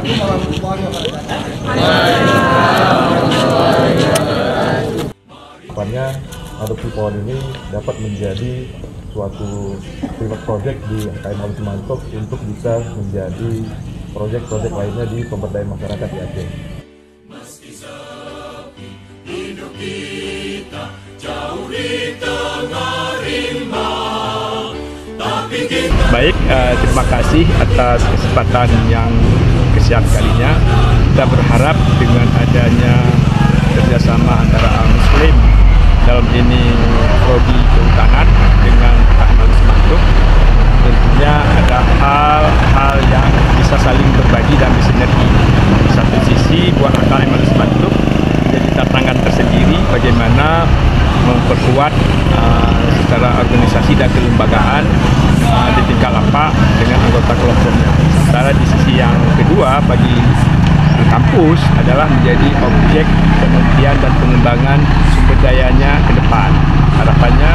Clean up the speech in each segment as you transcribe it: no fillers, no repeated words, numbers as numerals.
Assalamualaikum warahmatullahi wabarakatuh. Depannya adopsi pohon ini dapat menjadi suatu pilot project di HKM Alus Semantuk untuk bisa menjadi proyek-proyek lainnya di pemberdayaan masyarakat di Aceh. Meski sepi hidup kita jauh di tengah rimba, tapi kita... Baik, terima kasih atas kesempatan yang kesian kalinya. Kita berharap dengan adanya kerjasama antara Muslim dalam ini prodi kehutanan dengan HKM Alus Semantuk, tentunya ada hal-hal yang bisa saling berbagi dan bersinergi. Di satu sisi buat HKM Alus Semantuk menjadi tantangan tersendiri bagaimana memperkuat secara organisasi dan kelembagaan di tingkat lapak dengan anggota kelompoknya. Sementara di sisi yang kedua bagi kampus adalah menjadi objek penelitian dan pengembangan sumber dayanya ke depan. Harapannya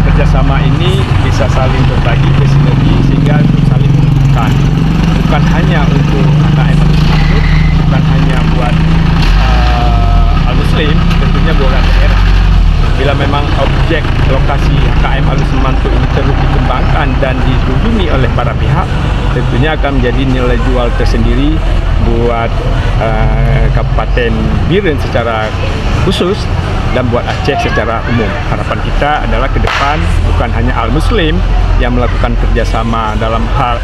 kerjasama ini bisa saling berbagi, bersinergi sehingga saling menguntungkan. Bukan hanya untuk HKM Alus Semantuk, bukan hanya buat Al-Muslim, tentunya buat daerah. Bila memang objek lokasi HKM Alus Semantuk ini terus dikembangkan dan dikunjungi oleh para pihak, tentunya akan menjadi nilai jual tersendiri buat Kabupaten Biren secara khusus dan buat Aceh secara umum. Harapan kita adalah ke depan bukan hanya Al-Muslim yang melakukan kerjasama dalam hal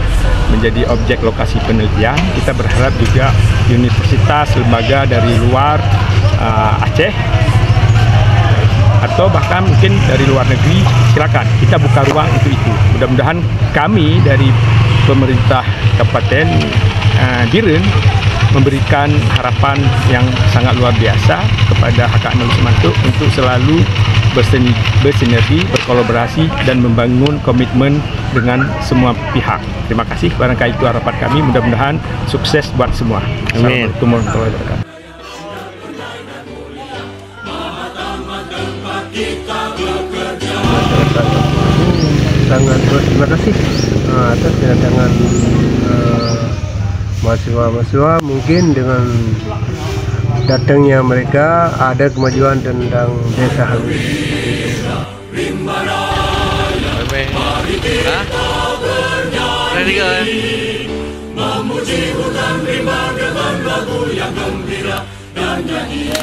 menjadi objek lokasi penelitian, kita berharap juga universitas, lembaga dari luar Aceh atau bahkan mungkin dari luar negeri, silakan kita buka ruang itu. Mudah-mudahan kami dari pemerintah Kabupaten Biren memberikan harapan yang sangat luar biasa kepada HKM Alus Semantuk untuk selalu bersinergi, berkolaborasi dan membangun komitmen dengan semua pihak. Terima kasih, barangkali itu harapan kami. Mudah-mudahan sukses buat semua. Amin. Assalamualaikum warahmatullahi wabarakatuh. Sangat berterima kasih atas kedatangan mahasiswa-mahasiswa. Mungkin dengan datangnya mereka ada kemajuan tentang desa Halus. Memuji hutan rimba dengan lagu yang gembira dan nyanyi.